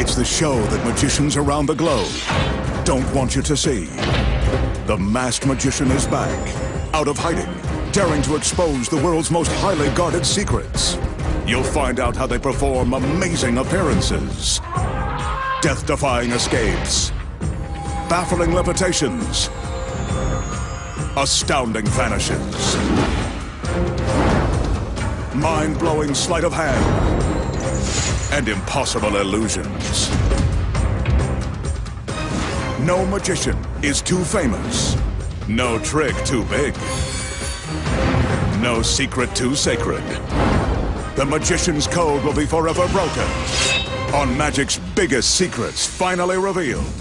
It's the show that magicians around the globe don't want you to see. The masked magician is back, out of hiding, daring to expose the world's most highly guarded secrets. You'll find out how they perform amazing appearances, death-defying escapes, baffling levitations, astounding vanishes, mind-blowing sleight of hand, and impossible illusions. No magician is too famous, no trick too big, no secret too sacred. The magician's code will be forever broken on magic's biggest secrets finally revealed.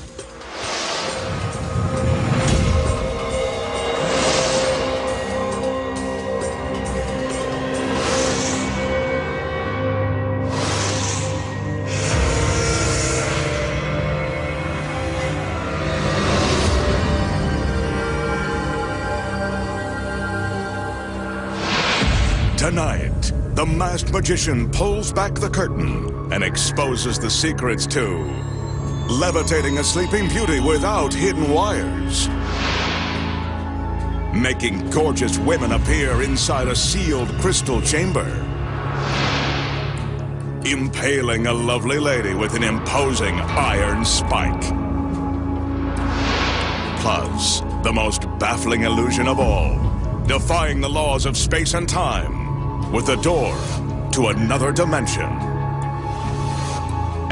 Tonight, the masked magician pulls back the curtain and exposes the secrets to levitating a sleeping beauty without hidden wires, making gorgeous women appear inside a sealed crystal chamber, impaling a lovely lady with an imposing iron spike, plus the most baffling illusion of all, defying the laws of space and time with a door to another dimension.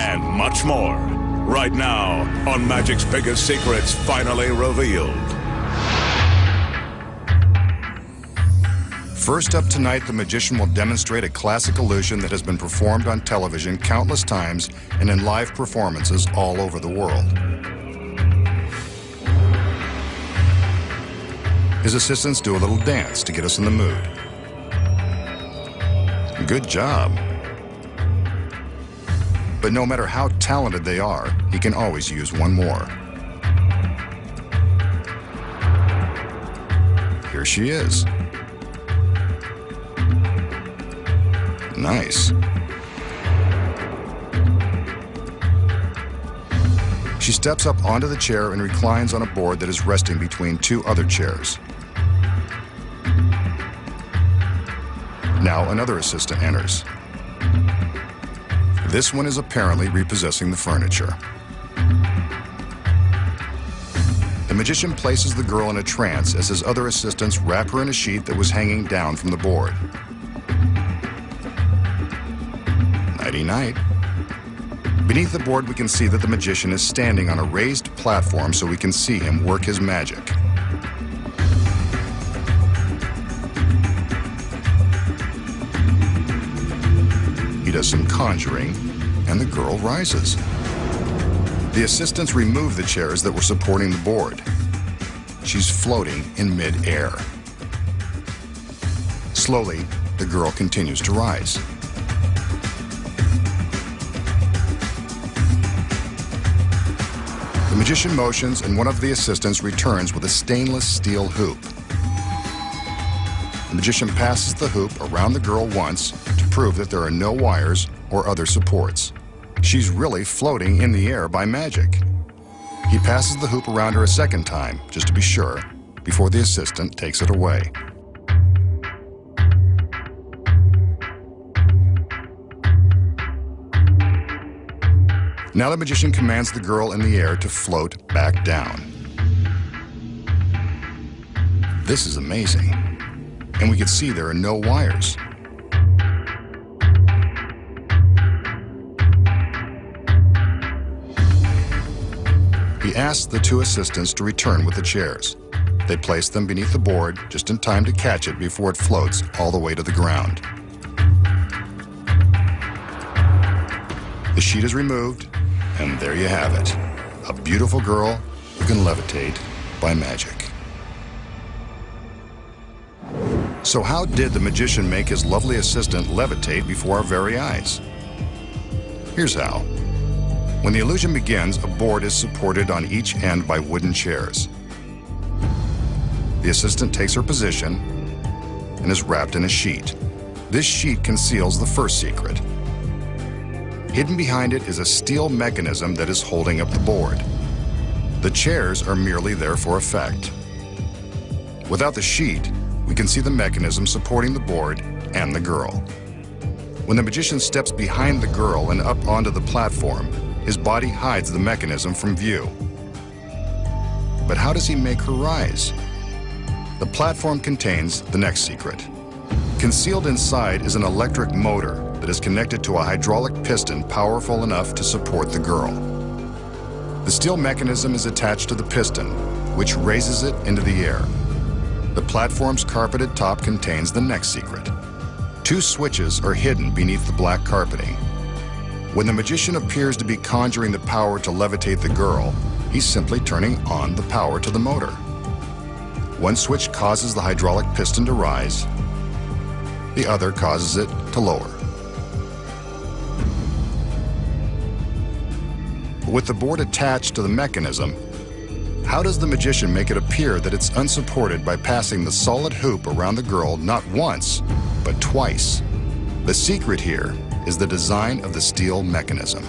And much more, right now on Magic's Biggest Secrets Finally Revealed. First up tonight, the magician will demonstrate a classic illusion that has been performed on television countless times and in live performances all over the world. His assistants do a little dance to get us in the mood. Good job. But no matter how talented they are, he can always use one more. Here she is. Nice. She steps up onto the chair and reclines on a board that is resting between two other chairs. Now another assistant enters. This one is apparently repossessing the furniture. The magician places the girl in a trance as his other assistants wrap her in a sheet that was hanging down from the board. Nighty-night. Beneath the board, we can see that the magician is standing on a raised platform so we can see him work his magic. He does some conjuring, and the girl rises. The assistants remove the chairs that were supporting the board. She's floating in mid-air. Slowly, the girl continues to rise. The magician motions, and one of the assistants returns with a stainless steel hoop. The magician passes the hoop around the girl once to prove that there are no wires or other supports. She's really floating in the air by magic. He passes the hoop around her a second time, just to be sure, before the assistant takes it away. Now the magician commands the girl in the air to float back down. This is amazing. And we can see there are no wires. He asks the two assistants to return with the chairs. They place them beneath the board just in time to catch it before it floats all the way to the ground. The sheet is removed, and there you have it. A beautiful girl who can levitate by magic. So how did the magician make his lovely assistant levitate before our very eyes? Here's how. When the illusion begins, a board is supported on each end by wooden chairs. The assistant takes her position and is wrapped in a sheet. This sheet conceals the first secret. Hidden behind it is a steel mechanism that is holding up the board. The chairs are merely there for effect. Without the sheet, we can see the mechanism supporting the board and the girl. When the magician steps behind the girl and up onto the platform, his body hides the mechanism from view. But how does he make her rise? The platform contains the next secret. Concealed inside is an electric motor that is connected to a hydraulic piston powerful enough to support the girl. The steel mechanism is attached to the piston, which raises it into the air. The platform's carpeted top contains the next secret. 2 switches are hidden beneath the black carpeting. When the magician appears to be conjuring the power to levitate the girl, he's simply turning on the power to the motor. One switch causes the hydraulic piston to rise. The other causes it to lower. With the board attached to the mechanism, how does the magician make it appear that it's unsupported by passing the solid hoop around the girl not once, but twice? The secret here is the design of the steel mechanism.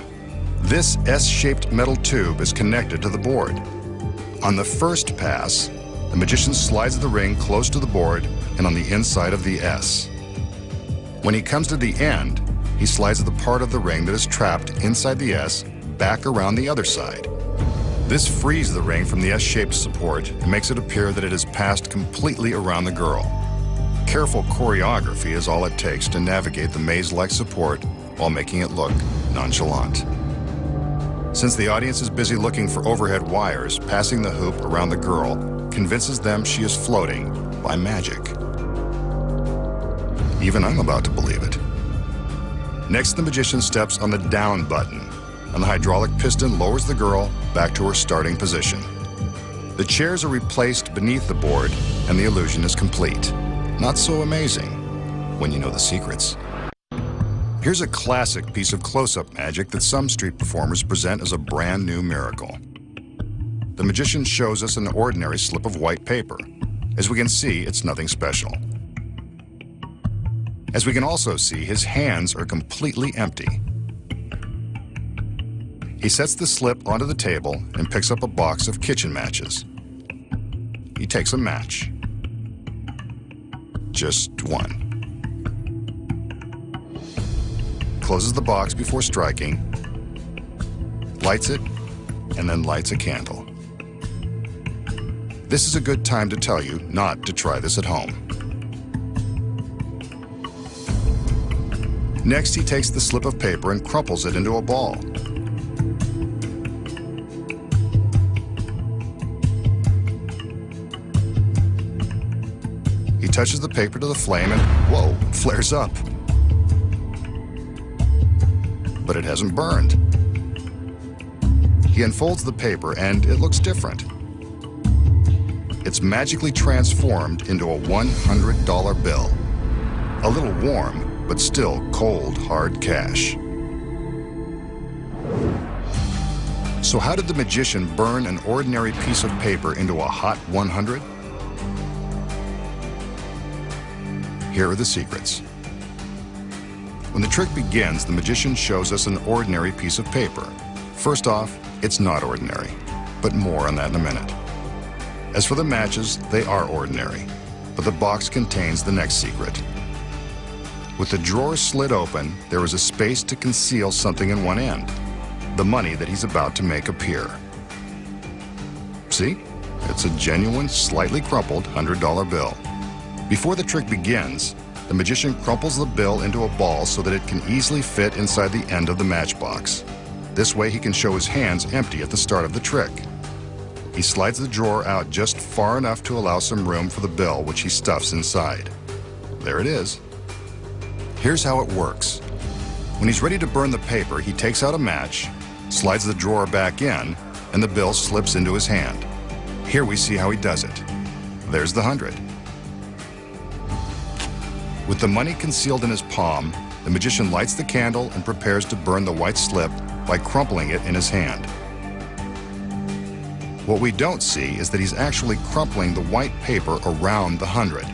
This S-shaped metal tube is connected to the board. On the first pass, the magician slides the ring close to the board and on the inside of the S. When he comes to the end, he slides the part of the ring that is trapped inside the S back around the other side. This frees the ring from the S-shaped support and makes it appear that it has passed completely around the girl. Careful choreography is all it takes to navigate the maze-like support while making it look nonchalant. Since the audience is busy looking for overhead wires, passing the hoop around the girl convinces them she is floating by magic. Even I'm about to believe it. Next, the magician steps on the down button, and the hydraulic piston lowers the girl back to her starting position. The chairs are replaced beneath the board, and the illusion is complete. Not so amazing when you know the secrets. Here's a classic piece of close-up magic that some street performers present as a brand new miracle. The magician shows us an ordinary slip of white paper. As we can see, it's nothing special. As we can also see, his hands are completely empty. He sets the slip onto the table and picks up a box of kitchen matches. He takes a match. Just one. Closes the box before striking, lights it, and then lights a candle. This is a good time to tell you not to try this at home. Next, he takes the slip of paper and crumples it into a ball. He touches the paper to the flame and, whoa, flares up. But it hasn't burned. He unfolds the paper and it looks different. It's magically transformed into a $100 bill. A little warm, but still cold, hard cash. So how did the magician burn an ordinary piece of paper into a hot 100? Here are the secrets. When the trick begins, the magician shows us an ordinary piece of paper. First off, it's not ordinary, but more on that in a minute. As for the matches, they are ordinary, but the box contains the next secret. With the drawer slit open, there is a space to conceal something in one end, the money that he's about to make appear. See? It's a genuine, slightly crumpled $100 bill. Before the trick begins, the magician crumples the bill into a ball so that it can easily fit inside the end of the matchbox. This way he can show his hands empty at the start of the trick. He slides the drawer out just far enough to allow some room for the bill, which he stuffs inside. There it is. Here's how it works. When he's ready to burn the paper, he takes out a match, slides the drawer back in, and the bill slips into his hand. Here we see how he does it. There's the 100. With the money concealed in his palm, the magician lights the candle and prepares to burn the white slip by crumpling it in his hand. What we don't see is that he's actually crumpling the white paper around the 100.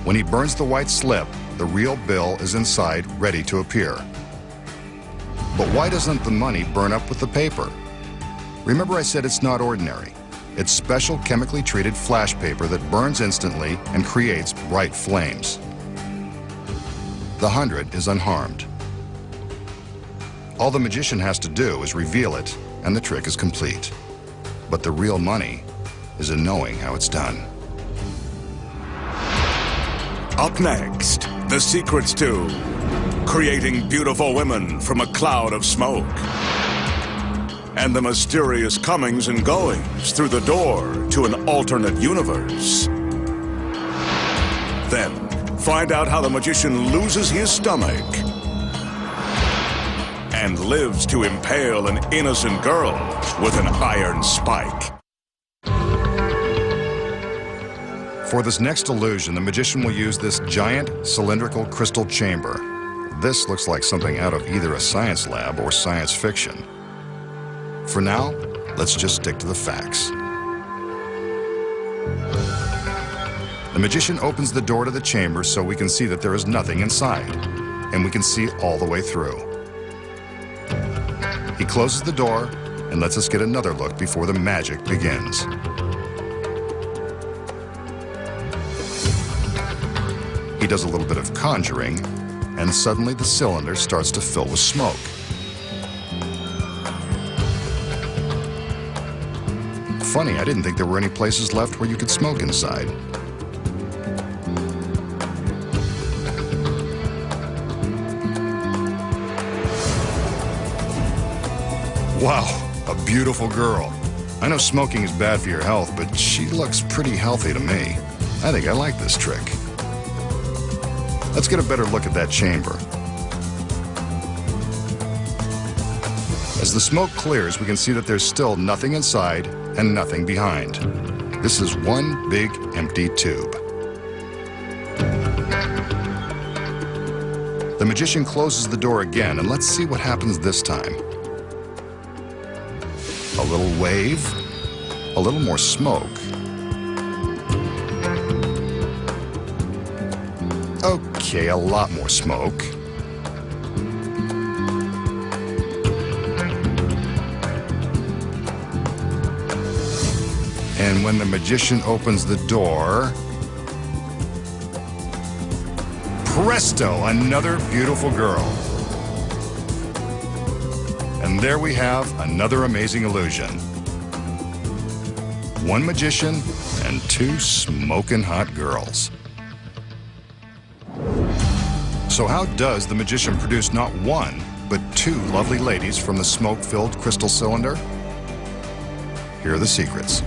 When he burns the white slip, the real bill is inside, ready to appear. But why doesn't the money burn up with the paper? Remember I said it's not ordinary. It's special chemically treated flash paper that burns instantly and creates bright flames. The 100 is unharmed. All the magician has to do is reveal it, and the trick is complete. But the real money is in knowing how it's done. Up next, the secrets to creating beautiful women from a cloud of smoke, and the mysterious comings and goings through the door to an alternate universe. Then, find out how the magician loses his stomach and lives to impale an innocent girl with an iron spike. For this next illusion, the magician will use this giant cylindrical crystal chamber. This looks like something out of either a science lab or science fiction. For now, let's just stick to the facts. The magician opens the door to the chamber so we can see that there is nothing inside, and we can see all the way through. He closes the door and lets us get another look before the magic begins. He does a little bit of conjuring, and suddenly the cylinder starts to fill with smoke. Funny, I didn't think there were any places left where you could smoke inside. Wow, a beautiful girl. I know smoking is bad for your health, but she looks pretty healthy to me. I think I like this trick. Let's get a better look at that chamber. As the smoke clears, we can see that there's still nothing inside and nothing behind. This is one big empty tube. The magician closes the door again, and let's see what happens this time. A little wave, a little more smoke. Okay, a lot more smoke. And when the magician opens the door, presto, another beautiful girl. And there we have another amazing illusion. One magician and two smoking hot girls. So how does the magician produce not one, but two lovely ladies from the smoke-filled crystal cylinder? Here are the secrets.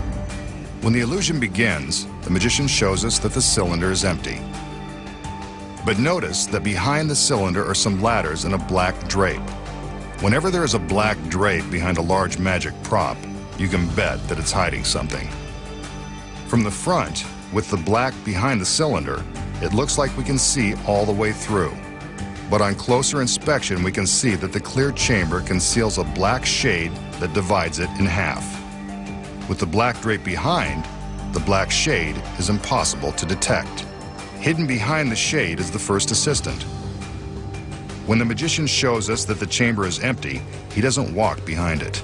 When the illusion begins, the magician shows us that the cylinder is empty. But notice that behind the cylinder are some ladders and a black drape. Whenever there is a black drape behind a large magic prop, you can bet that it's hiding something. From the front, with the black behind the cylinder, it looks like we can see all the way through. But on closer inspection, we can see that the clear chamber conceals a black shade that divides it in half. With the black drape behind, the black shade is impossible to detect. Hidden behind the shade is the first assistant. When the magician shows us that the chamber is empty, he doesn't walk behind it.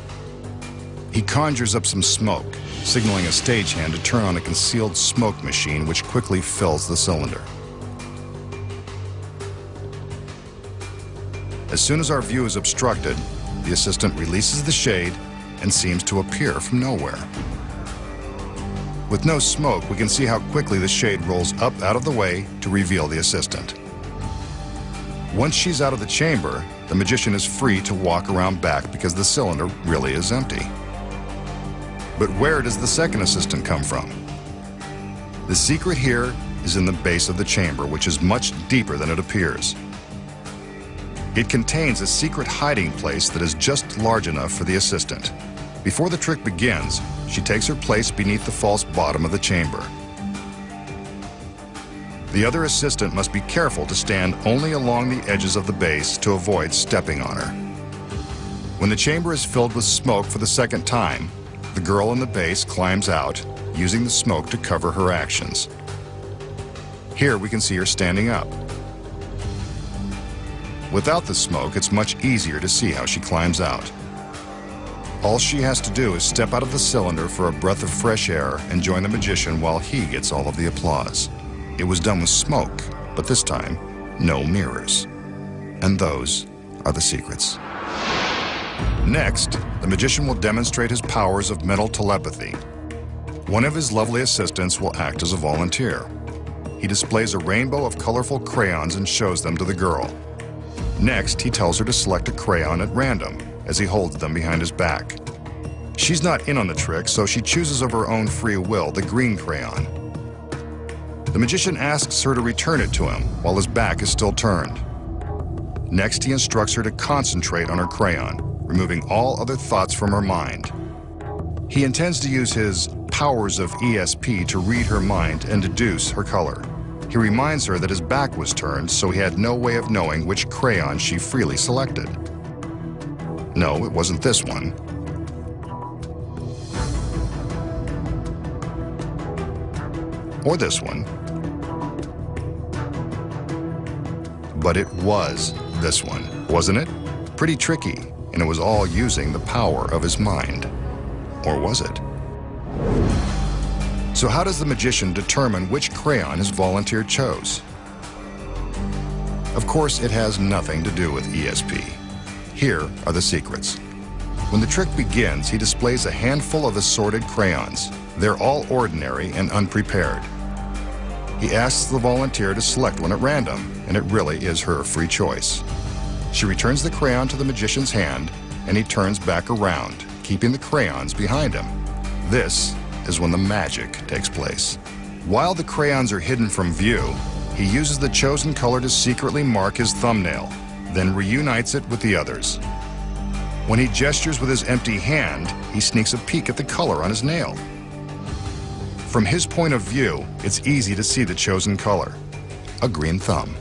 He conjures up some smoke, signaling a stagehand to turn on a concealed smoke machine which quickly fills the cylinder. As soon as our view is obstructed, the assistant releases the shade and seems to appear from nowhere. With no smoke, we can see how quickly the shade rolls up out of the way to reveal the assistant. Once she's out of the chamber, the magician is free to walk around back because the cylinder really is empty. But where does the second assistant come from? The secret here is in the base of the chamber, which is much deeper than it appears. It contains a secret hiding place that is just large enough for the assistant. Before the trick begins, she takes her place beneath the false bottom of the chamber. The other assistant must be careful to stand only along the edges of the base to avoid stepping on her. When the chamber is filled with smoke for the second time, the girl in the base climbs out, using the smoke to cover her actions. Here we can see her standing up. Without the smoke, it's much easier to see how she climbs out. All she has to do is step out of the cylinder for a breath of fresh air and join the magician while he gets all of the applause. It was done with smoke, but this time, no mirrors. And those are the secrets. Next, the magician will demonstrate his powers of mental telepathy. One of his lovely assistants will act as a volunteer. He displays a rainbow of colorful crayons and shows them to the girl. Next, he tells her to select a crayon at random as he holds them behind his back. She's not in on the trick, so she chooses of her own free will the green crayon. The magician asks her to return it to him while his back is still turned. Next, he instructs her to concentrate on her crayon, removing all other thoughts from her mind. He intends to use his powers of ESP to read her mind and deduce her color. He reminds her that his back was turned, so he had no way of knowing which crayon she freely selected. No, it wasn't this one. Or this one. But it was this one, wasn't it? Pretty tricky, and it was all using the power of his mind. Or was it? So how does the magician determine which crayon his volunteer chose? Of course, it has nothing to do with ESP. Here are the secrets. When the trick begins, he displays a handful of assorted crayons. They're all ordinary and unprepared. He asks the volunteer to select one at random, and it really is her free choice. She returns the crayon to the magician's hand, and he turns back around, keeping the crayons behind him. This is when the magic takes place. While the crayons are hidden from view, he uses the chosen color to secretly mark his thumbnail, then reunites it with the others. When he gestures with his empty hand, he sneaks a peek at the color on his nail. From his point of view, it's easy to see the chosen color, a green thumb.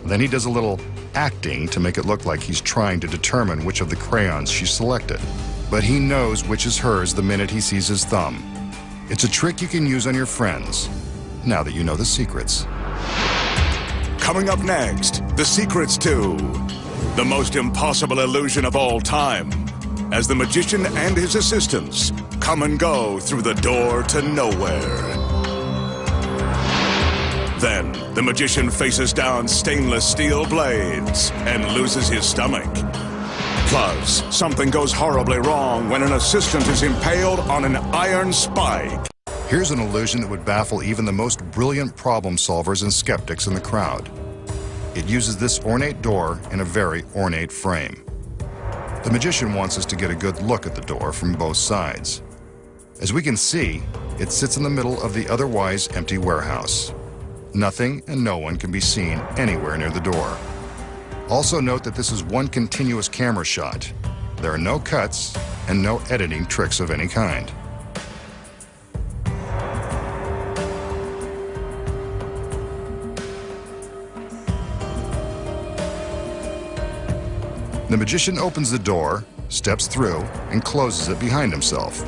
Then he does a little acting to make it look like he's trying to determine which of the crayons she selected. But he knows which is hers the minute he sees his thumb. It's a trick you can use on your friends, now that you know the secrets. Coming up next, the secrets to the most impossible illusion of all time, as the magician and his assistants come and go through the door to nowhere. Then, the magician faces down stainless steel blades and loses his stomach. Plus, something goes horribly wrong when an assistant is impaled on an iron spike. Here's an illusion that would baffle even the most brilliant problem solvers and skeptics in the crowd. It uses this ornate door in a very ornate frame. The magician wants us to get a good look at the door from both sides. As we can see, it sits in the middle of the otherwise empty warehouse. Nothing and no one can be seen anywhere near the door. Also note that this is one continuous camera shot. There are no cuts and no editing tricks of any kind. The magician opens the door, steps through, and closes it behind himself.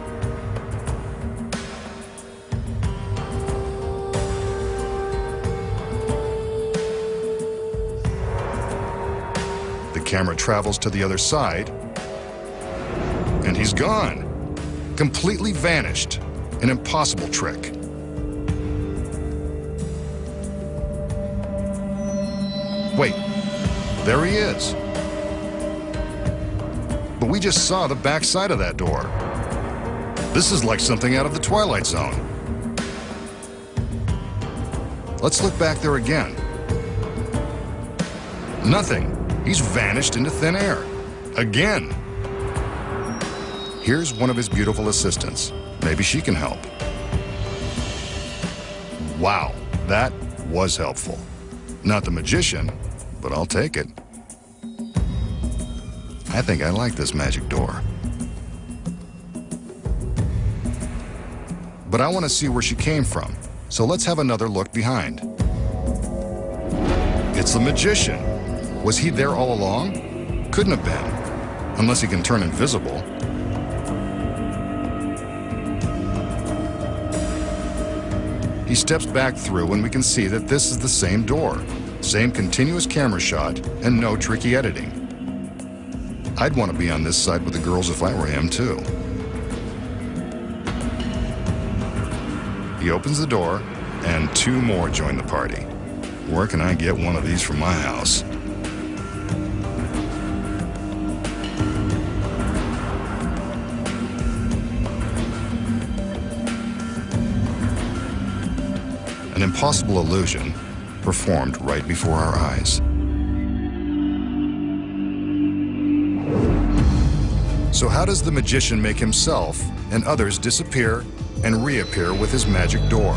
The camera travels to the other side, and he's gone. Completely vanished. An impossible trick. Wait, there he is. But we just saw the back side of that door. This is like something out of the Twilight Zone. Let's look back there again. Nothing. He's vanished into thin air. Again. Here's one of his beautiful assistants. Maybe she can help. Wow, that was helpful. Not the magician, but I'll take it. I think I like this magic door. But I want to see where she came from, so let's have another look behind. It's the magician. Was he there all along? Couldn't have been, unless he can turn invisible. He steps back through and we can see that this is the same door. Same continuous camera shot and no tricky editing. I'd want to be on this side with the girls if I were him, too. He opens the door, and 2 more join the party. Where can I get one of these from my house? An impossible illusion performed right before our eyes. So how does the magician make himself and others disappear and reappear with his magic door?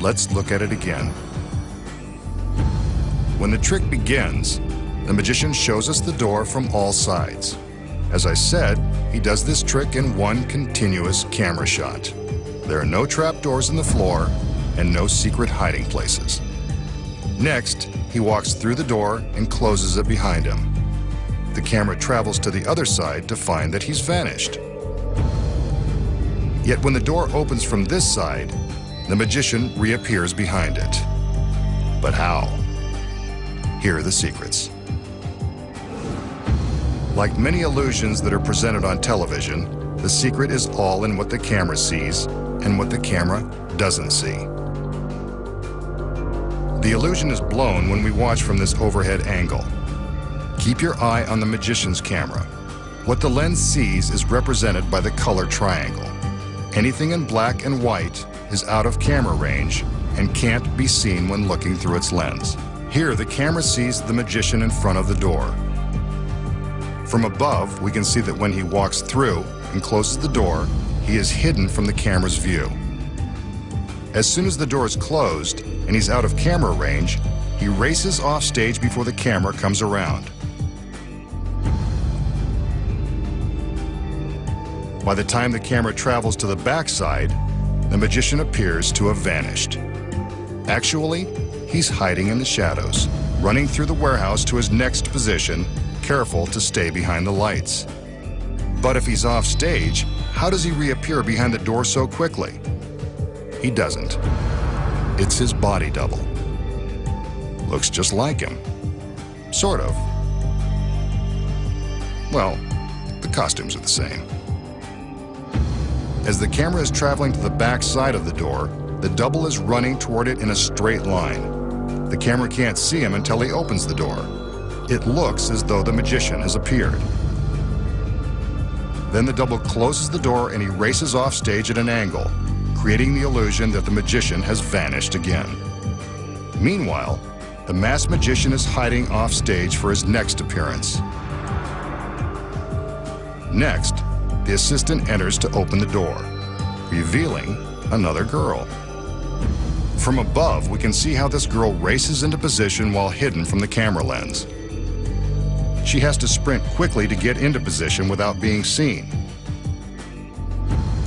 Let's look at it again. When the trick begins, the magician shows us the door from all sides. As I said, he does this trick in one continuous camera shot. There are no trapdoors in the floor and no secret hiding places. Next, he walks through the door and closes it behind him. The camera travels to the other side to find that he's vanished. Yet when the door opens from this side, the magician reappears behind it. But how? Here are the secrets. Like many illusions that are presented on television, the secret is all in what the camera sees and what the camera doesn't see. The illusion is blown when we watch from this overhead angle. Keep your eye on the magician's camera. What the lens sees is represented by the color triangle. Anything in black and white is out of camera range and can't be seen when looking through its lens. Here, the camera sees the magician in front of the door. From above, we can see that when he walks through and closes the door, he is hidden from the camera's view. As soon as the door is closed and he's out of camera range, he races off stage before the camera comes around. By the time the camera travels to the backside, the magician appears to have vanished. Actually, he's hiding in the shadows, running through the warehouse to his next position, careful to stay behind the lights. But if he's off stage, how does he reappear behind the door so quickly? He doesn't. It's his body double. Looks just like him. Sort of. Well, the costumes are the same. As the camera is traveling to the back side of the door, the double is running toward it in a straight line. The camera can't see him until he opens the door. It looks as though the magician has appeared. Then the double closes the door and he races off stage at an angle, creating the illusion that the magician has vanished again. Meanwhile, the masked magician is hiding off stage for his next appearance. Next, the assistant enters to open the door, revealing another girl. From above, we can see how this girl races into position while hidden from the camera lens. She has to sprint quickly to get into position without being seen.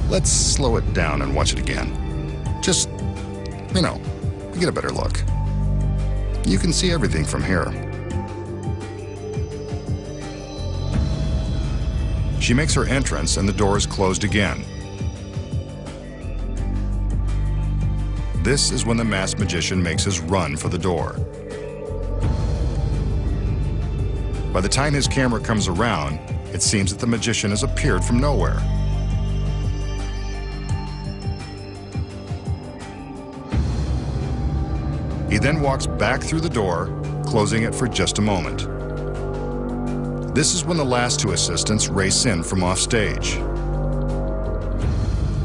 Let's slow it down and watch it again. Just, to get a better look. You can see everything from here. She makes her entrance and the door is closed again. This is when the masked magician makes his run for the door. By the time his camera comes around, it seems that the magician has appeared from nowhere. He then walks back through the door, closing it for just a moment. This is when the last 2 assistants race in from off stage.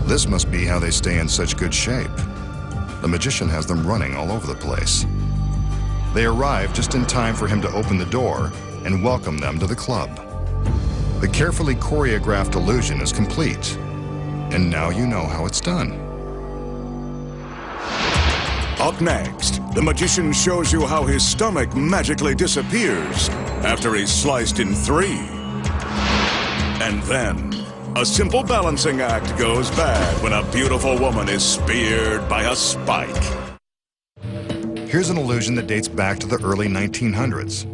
This must be how they stay in such good shape. The magician has them running all over the place. They arrive just in time for him to open the door and welcome them to the club. The carefully choreographed illusion is complete, and now you know how it's done. Up next, the magician shows you how his stomach magically disappears after he's sliced in 3. And then, a simple balancing act goes bad when a beautiful woman is speared by a spike. Here's an illusion that dates back to the early 1900s.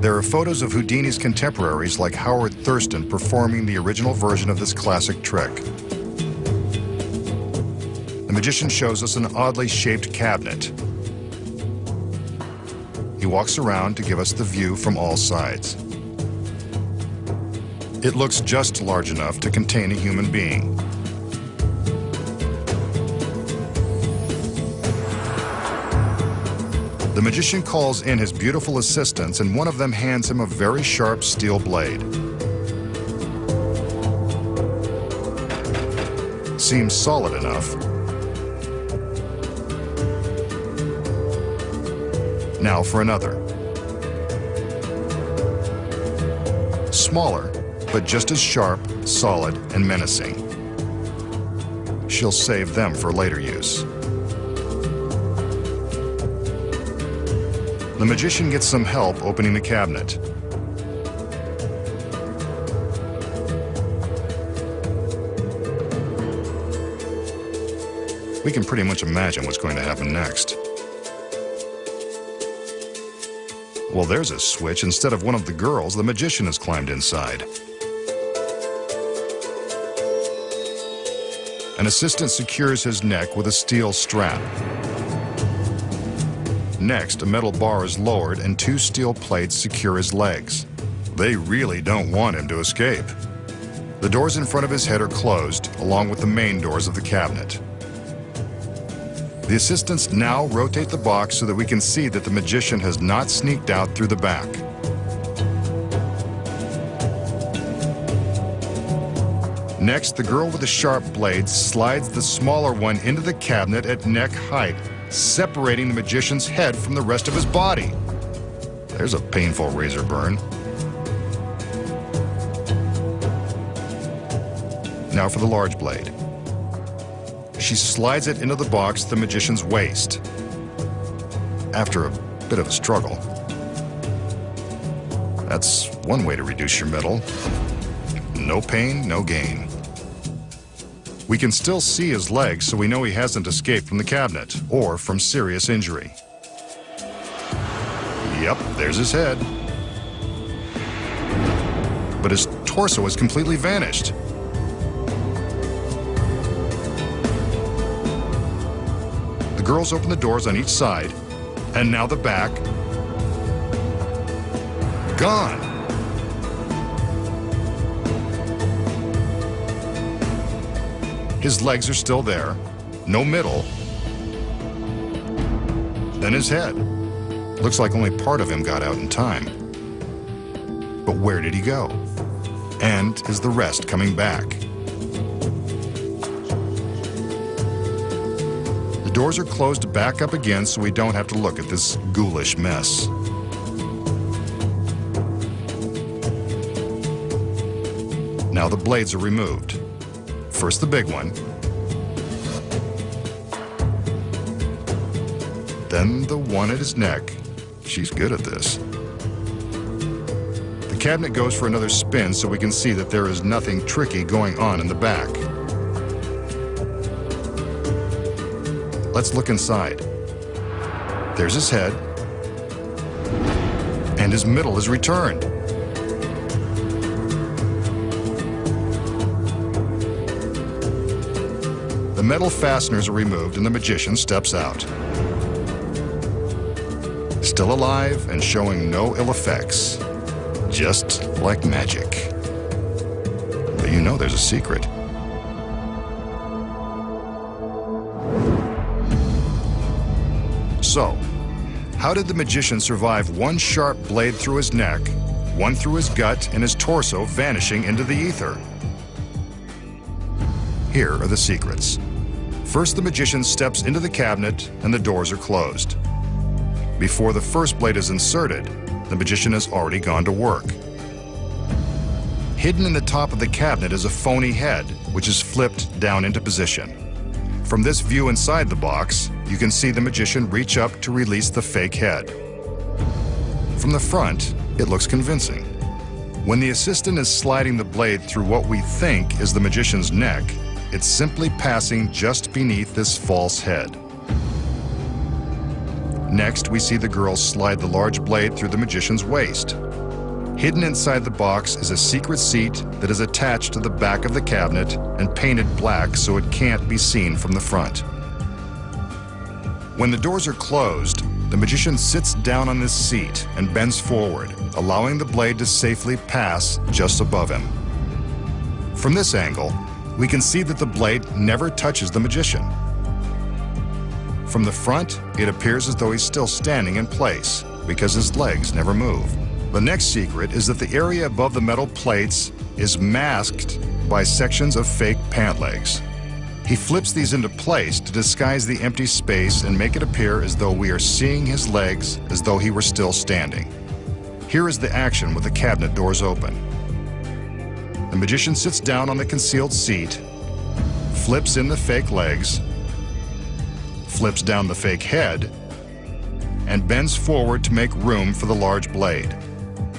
There are photos of Houdini's contemporaries like Howard Thurston performing the original version of this classic trick. The magician shows us an oddly shaped cabinet. he walks around to give us the view from all sides. It looks just large enough to contain a human being. The magician calls in his beautiful assistants, and one of them hands him a very sharp steel blade. Seems solid enough. Now for another. Smaller, but just as sharp, solid, and menacing. She'll save them for later use. The magician gets some help opening the cabinet. We can pretty much imagine what's going to happen next. Well, there's a switch. Instead of one of the girls, the magician has climbed inside. An assistant secures his neck with a steel strap. Next, a metal bar is lowered and 2 steel plates secure his legs. They really don't want him to escape. The doors in front of his head are closed, along with the main doors of the cabinet. The assistants now rotate the box so that we can see that the magician has not sneaked out through the back. Next, the girl with the sharp blade slides the smaller one into the cabinet at neck height, separating the magician's head from the rest of his body. There's a painful razor burn. Now for the large blade. She slides it into the box at the magician's waist. After a bit of a struggle. That's one way to reduce your metal. No pain, no gain. We can still see his legs, so we know he hasn't escaped from the cabinet or from serious injury. Yep, there's his head. But his torso has completely vanished. The girls open the doors on each side, and now the back. Gone. His legs are still there, no middle. Then his head. Looks like only part of him got out in time. But where did he go? And is the rest coming back? The doors are closed back up again so we don't have to look at this ghoulish mess. Now the blades are removed. First the big one, then the one at his neck. She's good at this. The cabinet goes for another spin so we can see that there is nothing tricky going on in the back. Let's look inside. There's his head, and his middle is returned. The metal fasteners are removed and the magician steps out. Still alive and showing no ill effects. Just like magic. But you know there's a secret. So, how did the magician survive one sharp blade through his neck, one through his gut, and his torso vanishing into the ether? Here are the secrets. First, the magician steps into the cabinet and the doors are closed. Before the first blade is inserted, the magician has already gone to work. Hidden in the top of the cabinet is a phony head, which is flipped down into position. From this view inside the box, you can see the magician reach up to release the fake head. From the front, it looks convincing. When the assistant is sliding the blade through what we think is the magician's neck, it's simply passing just beneath this false head. Next, we see the girl slide the large blade through the magician's waist. Hidden inside the box is a secret seat that is attached to the back of the cabinet and painted black so it can't be seen from the front. When the doors are closed, The magician sits down on this seat and bends forward, allowing the blade to safely pass just above him. From this angle, we can see that the blade never touches the magician. From the front, it appears as though he's still standing in place because his legs never move. The next secret is that the area above the metal plates is masked by sections of fake pant legs. He flips these into place to disguise the empty space and make it appear as though we are seeing his legs as though he were still standing. Here is the action with the cabinet doors open. The magician sits down on the concealed seat, flips in the fake legs, flips down the fake head, and bends forward to make room for the large blade.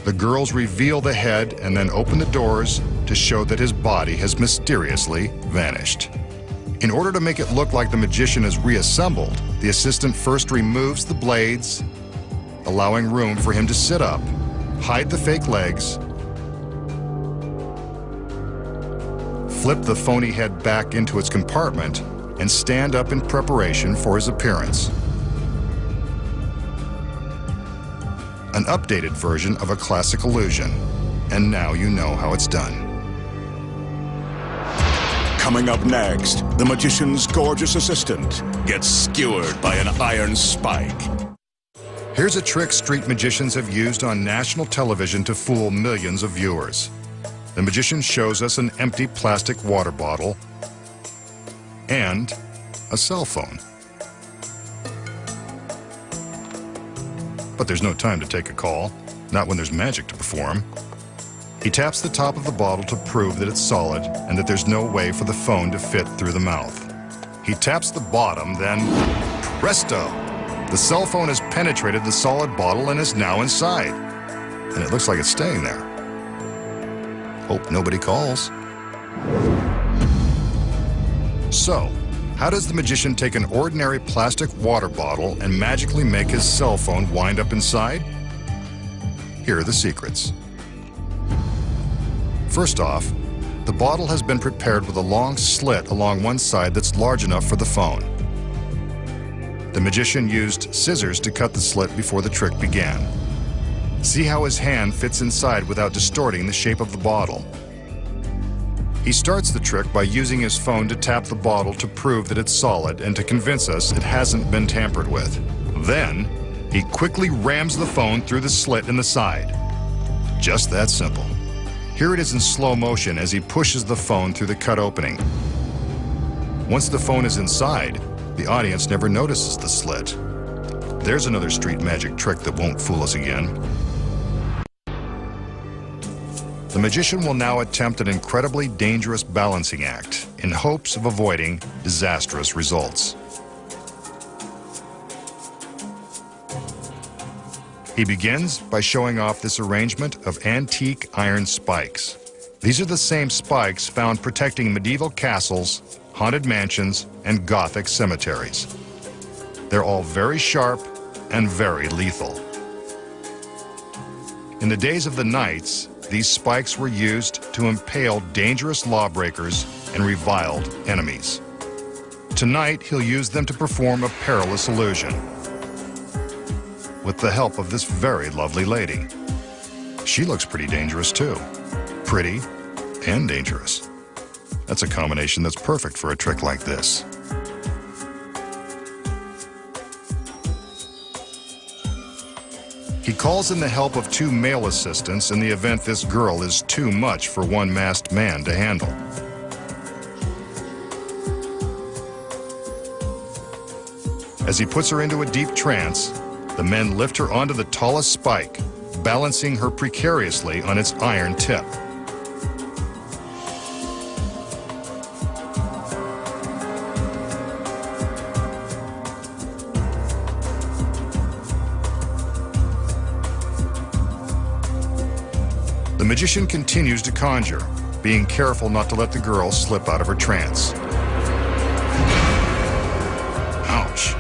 The girls reveal the head and then open the doors to show that his body has mysteriously vanished. In order to make it look like the magician is reassembled, the assistant first removes the blades, allowing room for him to sit up, hide the fake legs, flip the phony head back into its compartment, and stand up in preparation for his appearance. An updated version of a classic illusion, and now you know how it's done. Coming up next, the magician's gorgeous assistant gets skewered by an iron spike. Here's a trick street magicians have used on national television to fool millions of viewers. The magician shows us an empty plastic water bottle and a cell phone. But there's no time to take a call, not when there's magic to perform. He taps the top of the bottle to prove that it's solid and that there's no way for the phone to fit through the mouth. He taps the bottom, then presto! The cell phone has penetrated the solid bottle and is now inside. And it looks like it's staying there. Hope nobody calls. So, how does the magician take an ordinary plastic water bottle and magically make his cell phone wind up inside? Here are the secrets. First off, the bottle has been prepared with a long slit along one side that's large enough for the phone. The magician used scissors to cut the slit before the trick began. See how his hand fits inside without distorting the shape of the bottle. He starts the trick by using his phone to tap the bottle to prove that it's solid and to convince us it hasn't been tampered with. Then, he quickly rams the phone through the slit in the side. Just that simple. Here it is in slow motion as he pushes the phone through the cut opening. Once the phone is inside, the audience never notices the slit. There's another street magic trick that won't fool us again. The magician will now attempt an incredibly dangerous balancing act in hopes of avoiding disastrous results. He begins by showing off this arrangement of antique iron spikes. These are the same spikes found protecting medieval castles, haunted mansions, and Gothic cemeteries. They're all very sharp and very lethal. In the days of the knights, these spikes were used to impale dangerous lawbreakers and reviled enemies. Tonight, he'll use them to perform a perilous illusion with the help of this very lovely lady. She looks pretty dangerous too. Pretty and dangerous. That's a combination that's perfect for a trick like this. He calls in the help of two male assistants in the event this girl is too much for one masked man to handle. As he puts her into a deep trance, the men lift her onto the tallest spike, balancing her precariously on its iron tip. The magician continues to conjure, being careful not to let the girl slip out of her trance. Ouch.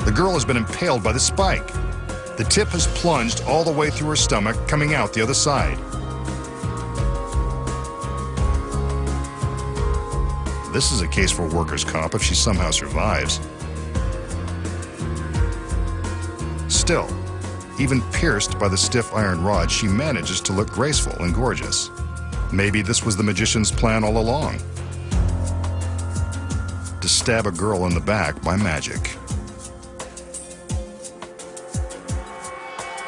The girl has been impaled by the spike. The tip has plunged all the way through her stomach, coming out the other side. This is a case for workers' comp if she somehow survives. Still, even pierced by the stiff iron rod, she manages to look graceful and gorgeous. Maybe this was the magician's plan all along, to stab a girl in the back by magic.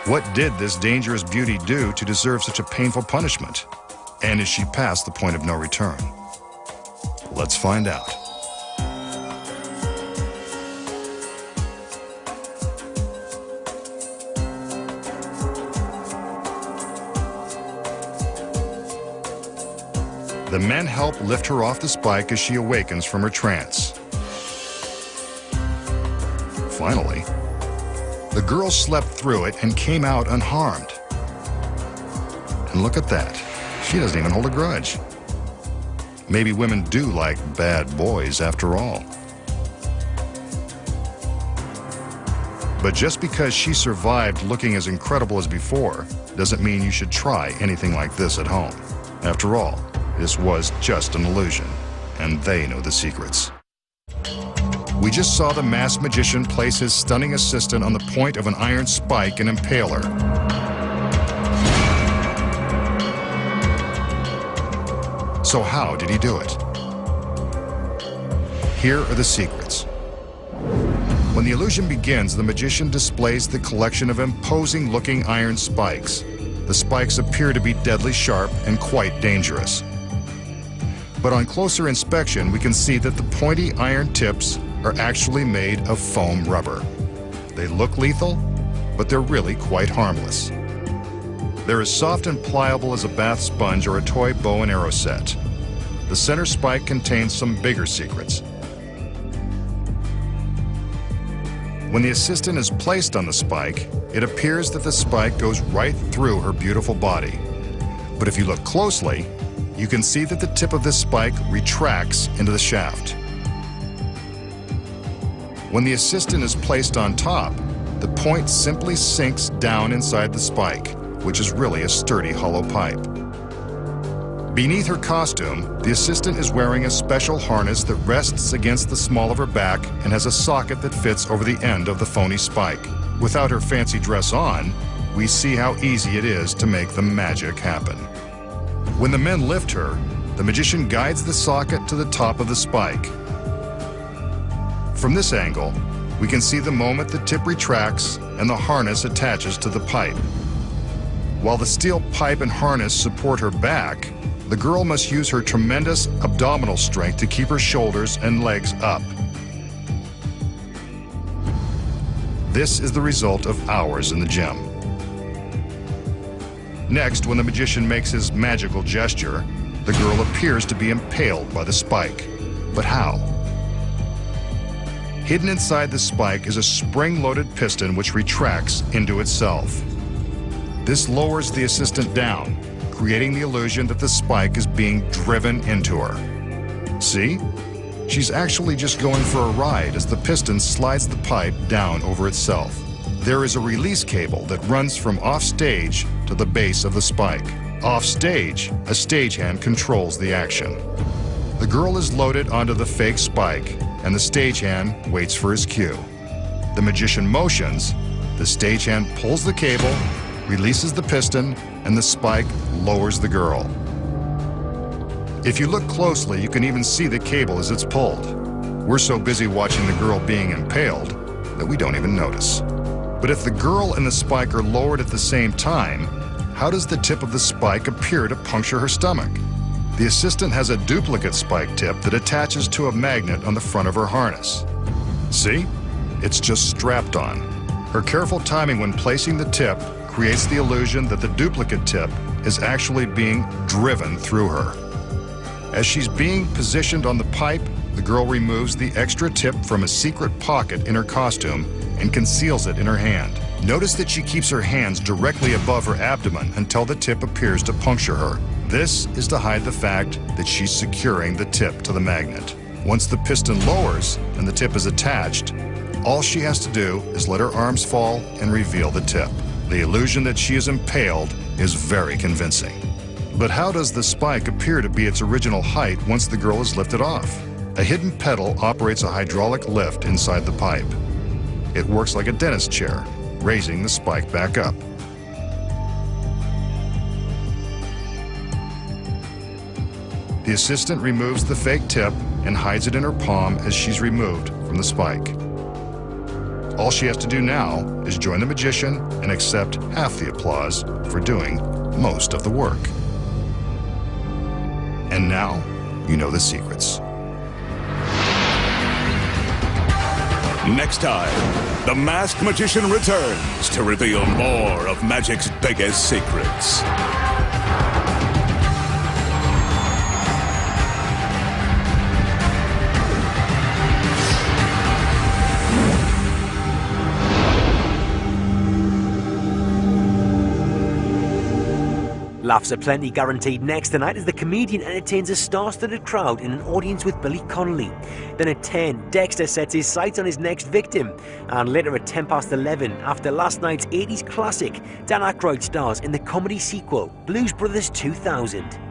What did this dangerous beauty do to deserve such a painful punishment? And is she past the point of no return? Let's find out. The men help lift her off the spike as she awakens from her trance. Finally, the girl slept through it and came out unharmed. And look at that. She doesn't even hold a grudge. Maybe women do like bad boys after all. But just because she survived looking as incredible as before doesn't mean you should try anything like this at home. After all, this was just an illusion, and they know the secrets. We just saw the masked magician place his stunning assistant on the point of an iron spike and impale her. So how did he do it? Here are the secrets. When the illusion begins, the magician displays the collection of imposing-looking iron spikes. The spikes appear to be deadly sharp and quite dangerous. But on closer inspection, we can see that the pointy iron tips are actually made of foam rubber. They look lethal, but they're really quite harmless. They're as soft and pliable as a bath sponge or a toy bow and arrow set. The center spike contains some bigger secrets. When the assistant is placed on the spike, it appears that the spike goes right through her beautiful body. But if you look closely, you can see that the tip of this spike retracts into the shaft. When the assistant is placed on top, the point simply sinks down inside the spike, which is really a sturdy hollow pipe. Beneath her costume, the assistant is wearing a special harness that rests against the small of her back and has a socket that fits over the end of the phony spike. Without her fancy dress on, we see how easy it is to make the magic happen. When the men lift her, the magician guides the socket to the top of the spike. From this angle, we can see the moment the tip retracts and the harness attaches to the pipe. While the steel pipe and harness support her back, the girl must use her tremendous abdominal strength to keep her shoulders and legs up. This is the result of hours in the gym. Next, when the magician makes his magical gesture, the girl appears to be impaled by the spike. But how? Hidden inside the spike is a spring-loaded piston which retracts into itself. This lowers the assistant down, creating the illusion that the spike is being driven into her. See? She's actually just going for a ride as the piston slides the pipe down over itself. There is a release cable that runs from off-stage to the base of the spike. Off-stage, a stagehand controls the action. The girl is loaded onto the fake spike, and the stagehand waits for his cue. The magician motions, the stagehand pulls the cable, releases the piston, and the spike lowers the girl. If you look closely, you can even see the cable as it's pulled. We're so busy watching the girl being impaled that we don't even notice. But if the girl and the spike are lowered at the same time, how does the tip of the spike appear to puncture her stomach? The assistant has a duplicate spike tip that attaches to a magnet on the front of her harness. See? It's just strapped on. Her careful timing when placing the tip creates the illusion that the duplicate tip is actually being driven through her. As she's being positioned on the pipe, the girl removes the extra tip from a secret pocket in her costume and conceals it in her hand. Notice that she keeps her hands directly above her abdomen until the tip appears to puncture her. This is to hide the fact that she's securing the tip to the magnet. Once the piston lowers and the tip is attached, all she has to do is let her arms fall and reveal the tip. The illusion that she is impaled is very convincing. But how does the spike appear to be its original height once the girl is lifted off? A hidden pedal operates a hydraulic lift inside the pipe. It works like a dentist chair, raising the spike back up. The assistant removes the fake tip and hides it in her palm as she's removed from the spike. All she has to do now is join the magician and accept half the applause for doing most of the work. And now, you know the secrets. Next time, the Masked Magician returns to reveal more of magic's biggest secrets. Laughs aplenty guaranteed next tonight as the comedian entertains a star-studded crowd in an audience with Billy Connolly. Then at 10, Dexter sets his sights on his next victim. And later at 11:10, after last night's 80s classic, Dan Aykroyd stars in the comedy sequel, Blues Brothers 2000.